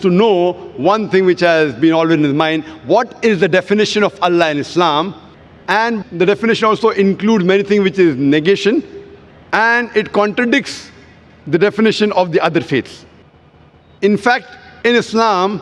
to know one thing which has been always in his mind: what is the definition of Allah in Islam? And the definition also includes many things which is negation, and it contradicts the definition of the other faiths. In fact, in Islam,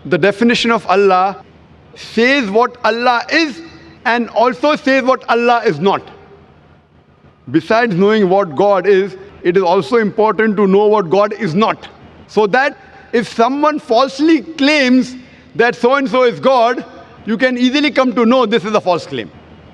the definition of Allah says what Allah is and also says what Allah is not. Besides knowing what God is, it is also important to know what God is not. So that if someone falsely claims that so-and-so is God, you can easily come to know this is a false claim.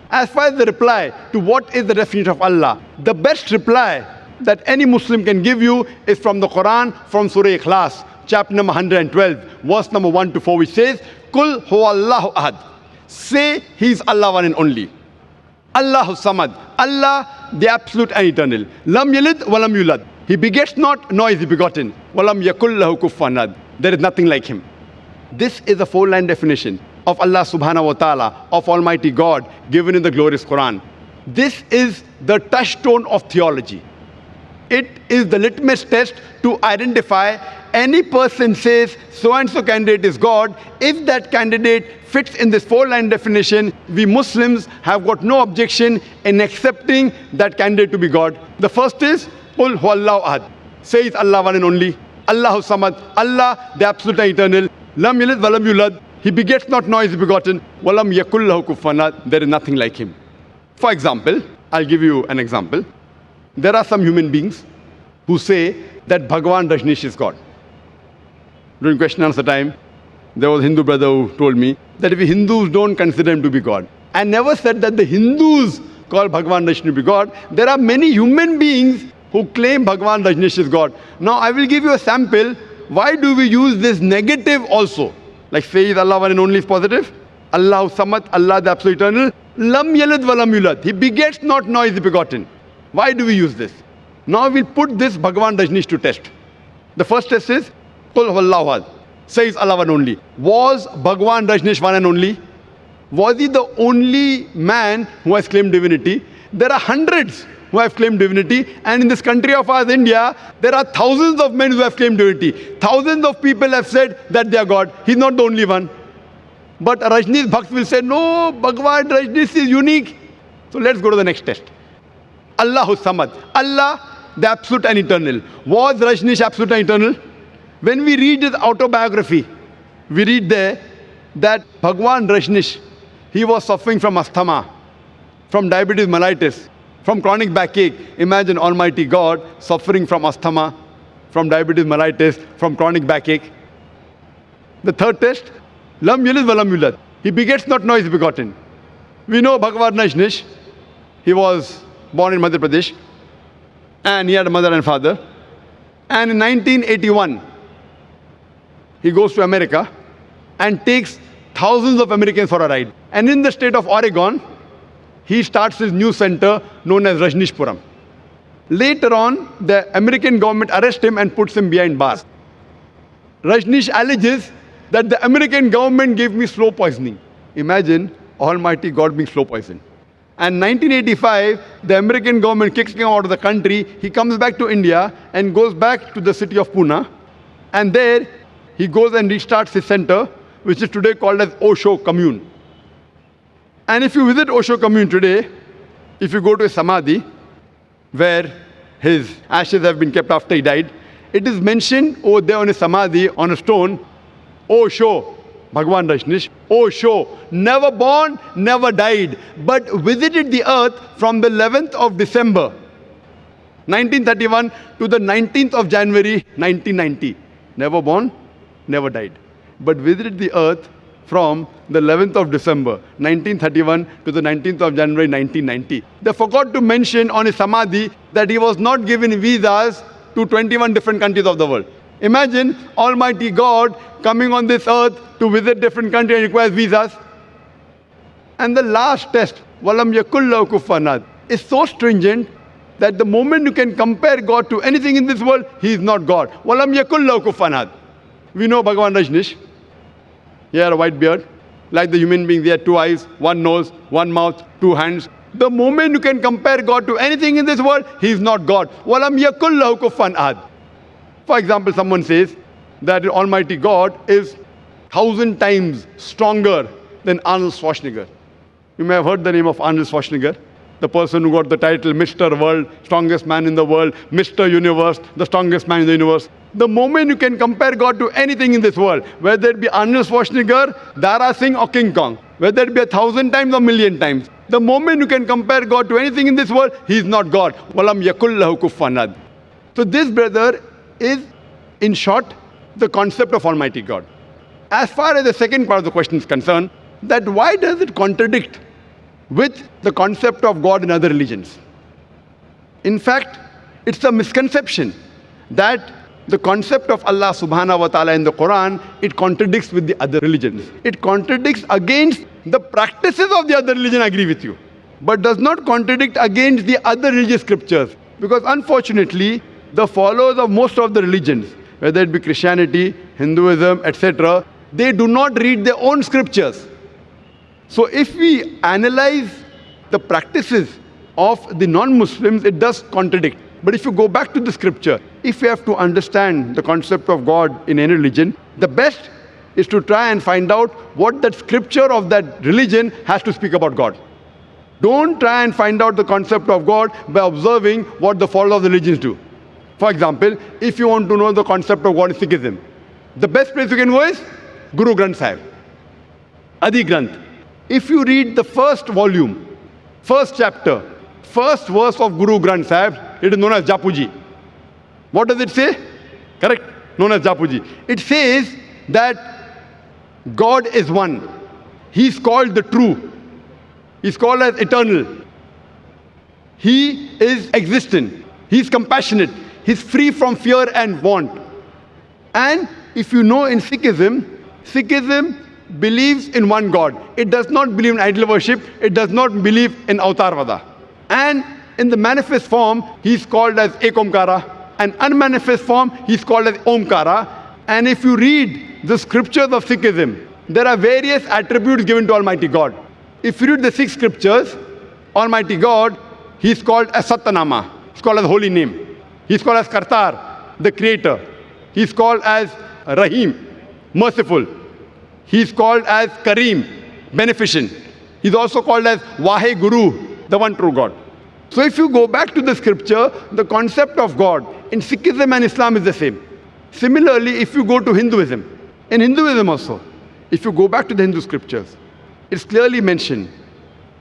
As far as the reply to what is the definition of Allah, the best reply that any Muslim can give you is from the Qur'an, from Surah Ikhlas, chapter number 112, verse number 1 to 4, which says, Kul huwallahu ahad. Say He is Allah one and only. Allahu samad. Allah, the absolute and eternal. Lam yalid wa lam yulad. He begets not, nor is He begotten. Walam yakul lahu kufuwan ahad. There is nothing like Him. This is a four-line definition of Allah subhanahu wa ta'ala, of Almighty God, given in the glorious Quran. This is the touchstone of theology. It is the litmus test to identify any person says so-and-so candidate is God. If that candidate fits in this four-line definition, we Muslims have got no objection in accepting that candidate to be God. The first is, Qul huwallahu ahad. Say it's Allah one and only. Allahu samad. Allah, the absolute and eternal. Lam yalid wa lam yulad. He begets not, nor is He begotten. Walam yakul lahu kufuwan ahad. There is nothing like Him. For example, I'll give you an example. There are some human beings who say that Bhagwan Rajneesh is God. During question and answer time, there was a Hindu brother who told me that if Hindus don't consider Him to be God, I never said that the Hindus call Bhagwan Rajneesh to be God. There are many human beings who claim Bhagwan Rajneesh is God. Now I will give you a sample. Why do we use this negative also? Like say is Allah one and only is positive. Allahu samad, Allah the absolute eternal. Lam yalid wa lam yulad. He begets not, nor is He begotten. Why do we use this? Now we'll put this Bhagwan Rajneesh to test. The first test is, Qul huwallahu ahad. Says Allah one only. Was Bhagwan Rajneesh one and only? Was he the only man who has claimed divinity? There are hundreds who have claimed divinity, and in this country of ours, India, there are thousands of men who have claimed divinity. Thousands of people have said that they are God. He's not the only one. But Rajneesh Bhakt will say, no, Bhagwan Rajneesh is unique. So let's go to the next test. Allahu samad. Allah, the absolute and eternal. Was Rajneesh absolute and eternal? When we read his autobiography, we read there that Bhagwan Rajneesh, he was suffering from asthma, from diabetes mellitus, from chronic backache. Imagine Almighty God suffering from asthma, from diabetes mellitus, from chronic backache. The third test, Lam yalid wa lam yulad. He begets not, nor is begotten. We know Bhagwan Rajneesh, he was born in Madhya Pradesh, and he had a mother and father. And in 1981, he goes to America and takes thousands of Americans for a ride. And in the state of Oregon, he starts his new center known as Rajneeshpuram. Later on, the American government arrests him and puts him behind bars. Rajneesh alleges that the American government gave me slow poisoning. Imagine Almighty God being slow poisoned. And 1985, the American government kicks him out of the country. He comes back to India and goes back to the city of Pune. And there, he goes and restarts his center, which is today called as Osho Commune. And if you visit Osho Commune today, if you go to a samadhi, where his ashes have been kept after he died, it is mentioned over there on a samadhi, on a stone, Osho, Bhagwan Rajneesh, Osho, never born, never died, but visited the earth from the 11th of December, 1931 to the 19th of January, 1990. Never born, never died, but visited the earth from the 11th of December, 1931 to the 19th of January, 1990. They forgot to mention on his samadhi that he was not given visas to 21 different countries of the world. Imagine Almighty God coming on this earth to visit different countries and requires visas. And the last test, Walam yakul lahu kufuwan ahad, is so stringent that the moment you can compare God to anything in this world, He is not God. Walam yakul lahu kufuwan ahad. We know Bhagwan Rajneesh. He had a white beard. Like the human being, he had two eyes, one nose, one mouth, two hands. The moment you can compare God to anything in this world, He is not God. Walam yakul lahu kufuwan ahad. For example, someone says that Almighty God is 1,000 times stronger than Arnold Schwarzenegger. You may have heard the name of Arnold Schwarzenegger, the person who got the title Mr. World, strongest man in the world, Mr. Universe, the strongest man in the universe. The moment you can compare God to anything in this world, whether it be Arnold Schwarzenegger, Dara Singh or King Kong, whether it be 1,000 times or 1,000,000 times, the moment you can compare God to anything in this world, He is not God. Walam yakul lahu kufuwan ahad. So this, brother, is, in short, the concept of Almighty God. As far as the second part of the question is concerned, that why does it contradict with the concept of God in other religions? In fact, it's a misconception that the concept of Allah subhanahu wa ta'ala in the Qur'an, it contradicts with the other religions. It contradicts against the practices of the other religion, I agree with you, but does not contradict against the other religious scriptures. Because unfortunately, the followers of most of the religions, whether it be Christianity, Hinduism, etc., they do not read their own scriptures. So if we analyze the practices of the non-Muslims, it does contradict. But if you go back to the scripture, if you have to understand the concept of God in any religion, the best is to try and find out what that scripture of that religion has to speak about God. Don't try and find out the concept of God by observing what the followers of the religions do. For example, if you want to know the concept of God in Sikhism, the best place you can go is Guru Granth Sahib, Adi Granth. If you read the first volume, first chapter, first verse of Guru Granth Sahib, it is known as Japuji. What does it say? Correct? Known as Japuji. It says that God is one. He is called the true. He is called as eternal. He is existent. He is compassionate. He is free from fear and want. And if you know, in Sikhism, Sikhism believes in one God. It does not believe in idol worship. It does not believe in Avatarvada. And in the manifest form, he is called as Ekomkara. And unmanifest form, he is called as Omkara. And if you read the scriptures of Sikhism, there are various attributes given to Almighty God. If you read the 6 scriptures, Almighty God, he is called as Satanama. He is called as holy name. He is called as Kartar, the creator. He is called as Rahim, merciful. He is called as Kareem, beneficent. He is also called as Vahe Guru, the one true God. So if you go back to the scripture, the concept of God in Sikhism and Islam is the same. Similarly, if you go to Hinduism, in Hinduism also, if you go back to the Hindu scriptures, it's clearly mentioned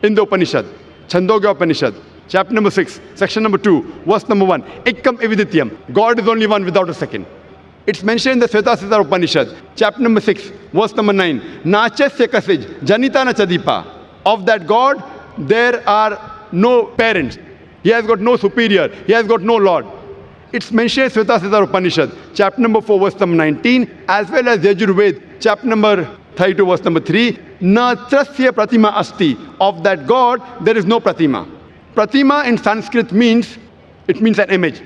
in the Upanishad, Chandogya Upanishad, chapter number 6, section number 2, verse number 1, Ekkam Evidityam, God is only one without a second. It's mentioned in the Svetasithar Upanishad, chapter number 6, verse number 9, Nachasya Kasij, Janita na Chadipa. Of that God, there are no parents. He has got no superior. He has got no Lord. It's mentioned in Svetasithar Upanishad, chapter number 4, verse number 19, as well as Yajurved, chapter number 32, verse number 3, Na Trasya Pratima Asti. Of that God, there is no Pratima. Pratima in Sanskrit means, it means an image,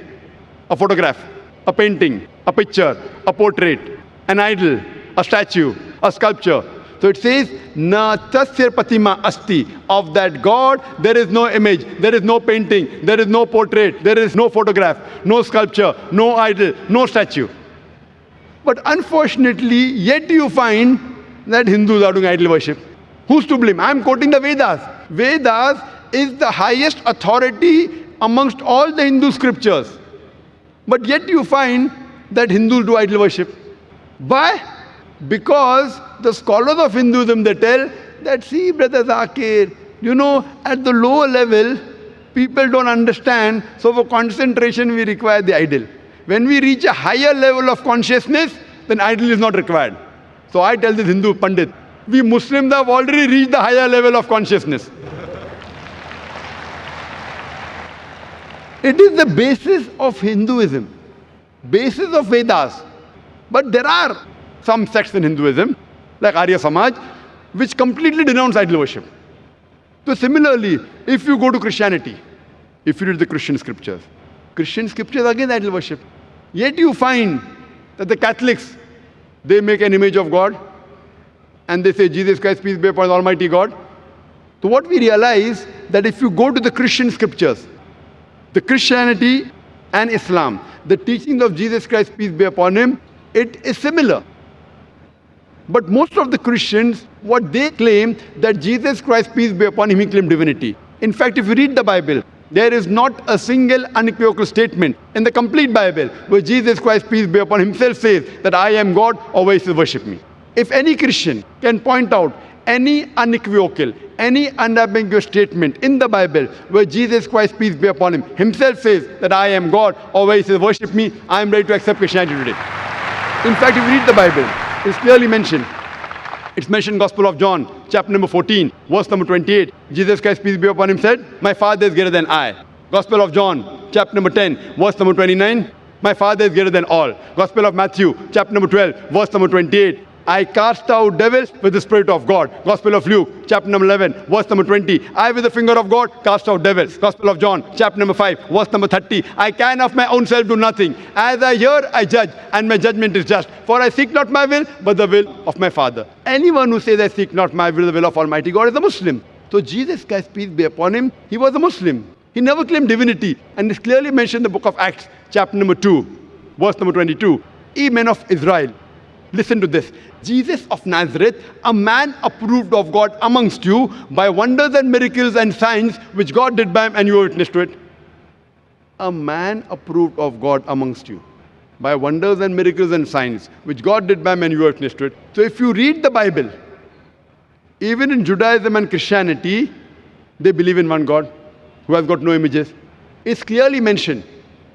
a photograph, a painting, a picture, a portrait, an idol, a statue, a sculpture. So it says, Na tasya pratima asti. Of that God, there is no image, there is no painting, there is no portrait, there is no photograph, no sculpture, no idol, no statue. But unfortunately, yet you find that Hindus are doing idol worship. Who's to blame? I'm quoting the Vedas. Vedas is the highest authority amongst all the Hindu scriptures. But yet you find that Hindus do idol worship. Why? Because the scholars of Hinduism, they tell that, see, Brother Zakir, you know, at the lower level, people don't understand, so for concentration we require the idol. When we reach a higher level of consciousness, then idol is not required. So I tell this Hindu Pandit, we Muslims have already reached the higher level of consciousness. It is the basis of Hinduism, basis of Vedas. But there are some sects in Hinduism, like Arya Samaj, which completely denounce idol worship. So similarly, if you go to Christianity, if you read the Christian scriptures again idol worship. Yet you find that the Catholics, they make an image of God and they say, Jesus Christ, peace be upon Almighty God. So what we realize, that if you go to the Christian scriptures, the Christianity and Islam, the teachings of Jesus Christ, peace be upon him, it is similar. But most of the Christians, what they claim, that Jesus Christ, peace be upon him, he claimed divinity. In fact, if you read the Bible, there is not a single unequivocal statement in the complete Bible where Jesus Christ, peace be upon him, himself says that I am God, or where he says worship me. If any Christian can point out any unequivocal, any unambiguous statement in the Bible where Jesus Christ, peace be upon him, himself says that I am God, or where he says worship me, I am ready to accept Christianity today. In fact, if you read the Bible, it's clearly mentioned. It's mentioned in Gospel of John, chapter number 14, verse number 28. Jesus Christ, peace be upon him, said, my Father is greater than I. Gospel of John, chapter number 10, verse number 29. My Father is greater than all. Gospel of Matthew, chapter number 12, verse number 28. I cast out devils with the Spirit of God. Gospel of Luke, chapter number 11, verse number 20. I with the finger of God cast out devils. Gospel of John, chapter number 5, verse number 30. I can of my own self do nothing. As I hear, I judge, and my judgment is just. For I seek not my will, but the will of my Father. Anyone who says I seek not my will, the will of Almighty God, is a Muslim. So Jesus Christ, peace be upon him, he was a Muslim. He never claimed divinity. And it's clearly mentioned in the book of Acts, chapter number 2, verse number 22. Ye men of Israel, listen to this. Jesus of Nazareth, a man approved of God amongst you by wonders and miracles and signs which God did by him, and you were witness to it. A man approved of God amongst you by wonders and miracles and signs which God did by him, and you were witness to it. So if you read the Bible, even in Judaism and Christianity, they believe in one God who has got no images. It's clearly mentioned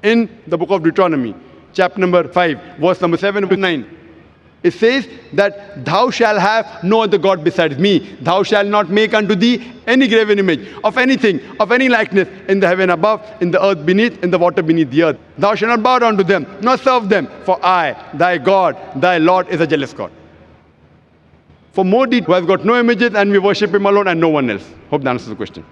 in the book of Deuteronomy, chapter number 5, verse number 7 to 9. It says that thou shalt have no other God besides me. Thou shalt not make unto thee any graven image of anything, of any likeness in the heaven above, in the earth beneath, in the water beneath the earth. Thou shalt not bow down to them, nor serve them. For I, thy God, thy Lord, is a jealous God. For more details, who has got no images, and we worship him alone and no one else. Hope that answers the question.